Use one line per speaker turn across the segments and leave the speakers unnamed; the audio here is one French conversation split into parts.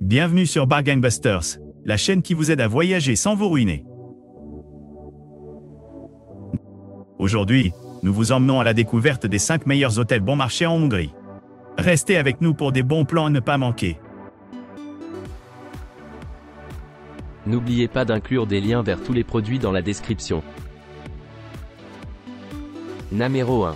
Bienvenue sur Bargain Busters, la chaîne qui vous aide à voyager sans vous ruiner. Aujourd'hui, nous vous emmenons à la découverte des 5 meilleurs hôtels bon marché en Hongrie. Restez avec nous pour des bons plans à ne pas manquer.
N'oubliez pas d'inclure des liens vers tous les produits dans la description. Numéro 1.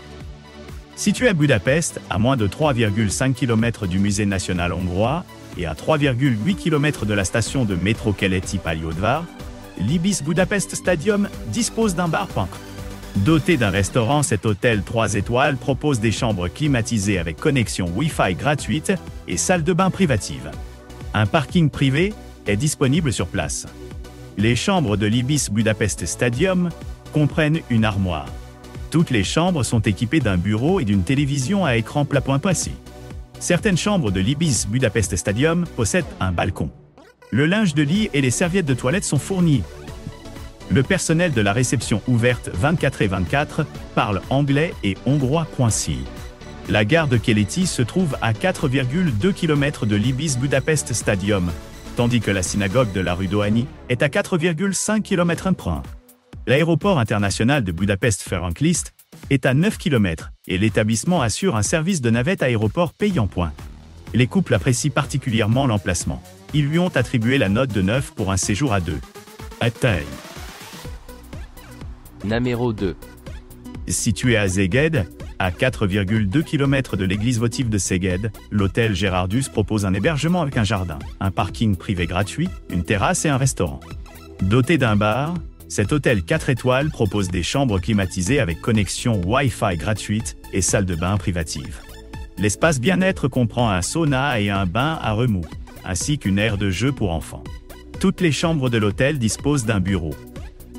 Situé à Budapest, à moins de 3,5 km du musée national hongrois et à 3,8 km de la station de métro Keleti Pályaudvar, l'Ibis Budapest Stadium dispose d'un bar punk. Doté d'un restaurant, cet hôtel 3 étoiles propose des chambres climatisées avec connexion Wi-Fi gratuite et salle de bain privative. Un parking privé est disponible sur place. Les chambres de l'Ibis Budapest Stadium comprennent une armoire. Toutes les chambres sont équipées d'un bureau et d'une télévision à écran plat point passé. Certaines chambres de l'Ibis Budapest Stadium possèdent un balcon. Le linge de lit et les serviettes de toilette sont fournis. Le personnel de la réception ouverte 24/24 parle anglais et hongrois. La gare de Keleti se trouve à 4,2 km de l'Ibis Budapest Stadium, tandis que la synagogue de la rue Dohány est à 4,5 km. L'aéroport international de Budapest-Ferenc Liszt est à 9 km et l'établissement assure un service de navette aéroport payant. Les couples apprécient particulièrement l'emplacement. Ils lui ont attribué la note de 9 pour un séjour à 2.
Numéro 2.
Situé à Szeged, à 4,2 km de l'église votive de Szeged, l'hôtel Gérardus propose un hébergement avec un jardin, un parking privé gratuit, une terrasse et un restaurant. Doté d'un bar, cet hôtel 4 étoiles propose des chambres climatisées avec connexion Wi-Fi gratuite et salle de bain privative. L'espace bien-être comprend un sauna et un bain à remous, ainsi qu'une aire de jeu pour enfants. Toutes les chambres de l'hôtel disposent d'un bureau.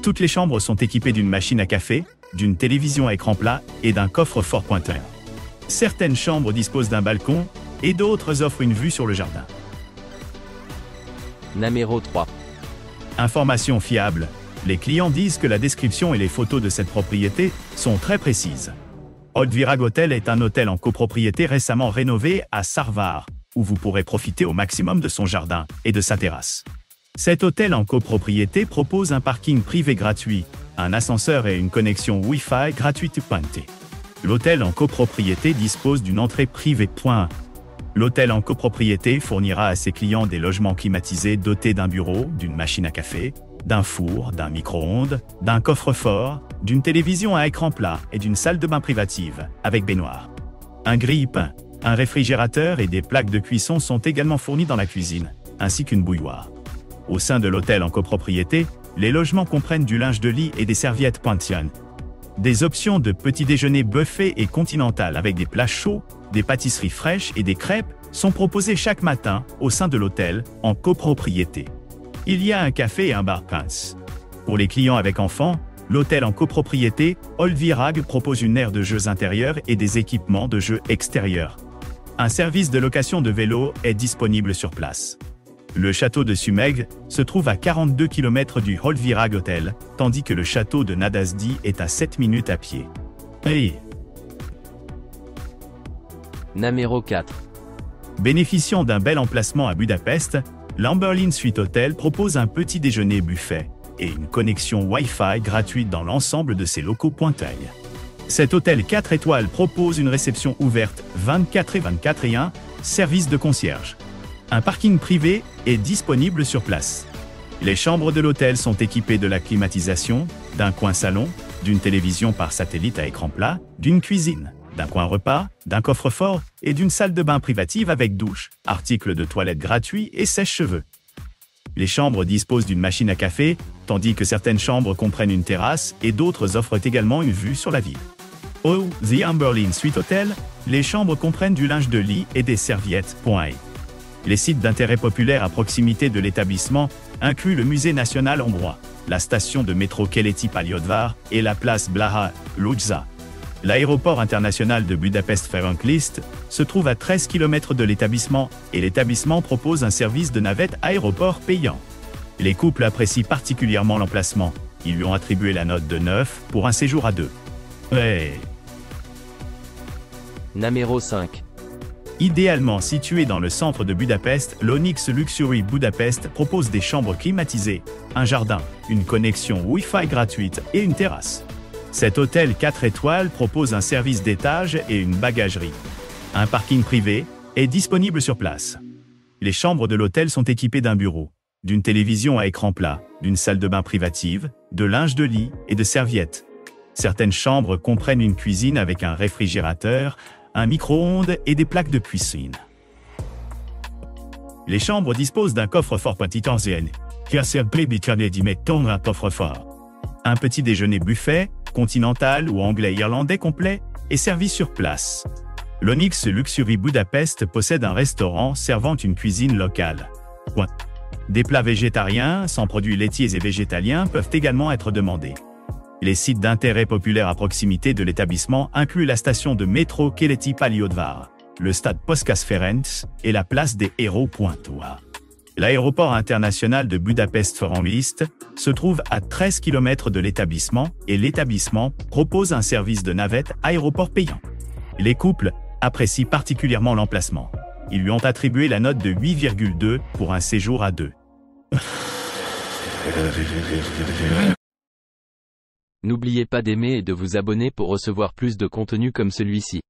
Toutes les chambres sont équipées d'une machine à café, d'une télévision à écran plat et d'un coffre-fort pointeur. Certaines chambres disposent d'un balcon et d'autres offrent une vue sur le jardin.
Numéro 3.
Information fiable. Les clients disent que la description et les photos de cette propriété sont très précises. Old Virag Hotel est un hôtel en copropriété récemment rénové à Sárvár, où vous pourrez profiter au maximum de son jardin et de sa terrasse. Cet hôtel en copropriété propose un parking privé gratuit, un ascenseur et une connexion Wi-Fi gratuite. L'hôtel en copropriété dispose d'une entrée privée. L'hôtel en copropriété fournira à ses clients des logements climatisés dotés d'un bureau, d'une machine à café, d'un four, d'un micro-ondes, d'un coffre-fort, d'une télévision à écran plat et d'une salle de bain privative, avec baignoire. Un grille-pain, un réfrigérateur et des plaques de cuisson sont également fournis dans la cuisine, ainsi qu'une bouilloire. Au sein de l'hôtel en copropriété, les logements comprennent du linge de lit et des serviettes Pantheon. Des options de petit déjeuner buffet et continental avec des plats chauds, des pâtisseries fraîches et des crêpes sont proposées chaque matin au sein de l'hôtel en copropriété. Il y a un café et un bar pince. Pour les clients avec enfants, l'hôtel en copropriété Old Virag propose une aire de jeux intérieurs et des équipements de jeux extérieurs. Un service de location de vélo est disponible sur place. Le château de Sumeg se trouve à 42 km du Old Virag Hotel, tandis que le château de Nadasdi est à 7 minutes à pied.
Numéro 4.
Bénéficiant d'un bel emplacement à Budapest, l'Amberlin Suite Hotel propose un petit déjeuner buffet et une connexion Wi-Fi gratuite dans l'ensemble de ses locaux. Cet hôtel 4 étoiles propose une réception ouverte 24/24 et un service de concierge. Un parking privé est disponible sur place. Les chambres de l'hôtel sont équipées de la climatisation, d'un coin salon, d'une télévision par satellite à écran plat, d'une cuisine, d'un coin repas, d'un coffre-fort et d'une salle de bain privative avec douche, articles de toilette gratuits et sèche-cheveux. Les chambres disposent d'une machine à café, tandis que certaines chambres comprennent une terrasse et d'autres offrent également une vue sur la ville. Au The Amberlin Suite Hotel, les chambres comprennent du linge de lit et des serviettes. Les sites d'intérêt populaire à proximité de l'établissement incluent le musée national hongrois, la station de métro Keleti Pályaudvar et la place Blaha Lujza. L'aéroport international de Budapest-Ferenc Liszt se trouve à 13 km de l'établissement et l'établissement propose un service de navette aéroport payant. Les couples apprécient particulièrement l'emplacement. Ils lui ont attribué la note de 9 pour un séjour à 2.
Numéro 5.
Idéalement situé dans le centre de Budapest, l'Onyx Luxury Budapest propose des chambres climatisées, un jardin, une connexion Wi-Fi gratuite et une terrasse. Cet hôtel 4 étoiles propose un service d'étage et une bagagerie. Un parking privé est disponible sur place. Les chambres de l'hôtel sont équipées d'un bureau, d'une télévision à écran plat, d'une salle de bain privative, de linge de lit et de serviettes. Certaines chambres comprennent une cuisine avec un réfrigérateur, un micro-ondes et des plaques de cuisine. Les chambres disposent d'un coffre-fort potentiel, qui a servi d'y mettre un coffre-fort. Un petit déjeuner buffet, continental ou anglais-irlandais complet, est servi sur place. L'Onyx Luxury Budapest possède un restaurant servant une cuisine locale. Des plats végétariens, sans produits laitiers et végétaliens, peuvent également être demandés. Les sites d'intérêt populaire à proximité de l'établissement incluent la station de métro Keleti Pályaudvar, le stade Puskás Ferenc et la place des Héros Pointois. L'aéroport international de Budapest-Ferenc Liszt se trouve à 13 km de l'établissement et l'établissement propose un service de navette aéroport payant. Les couples apprécient particulièrement l'emplacement. Ils lui ont attribué la note de 8,2 pour un séjour à deux.
N'oubliez pas d'aimer et de vous abonner pour recevoir plus de contenu comme celui-ci.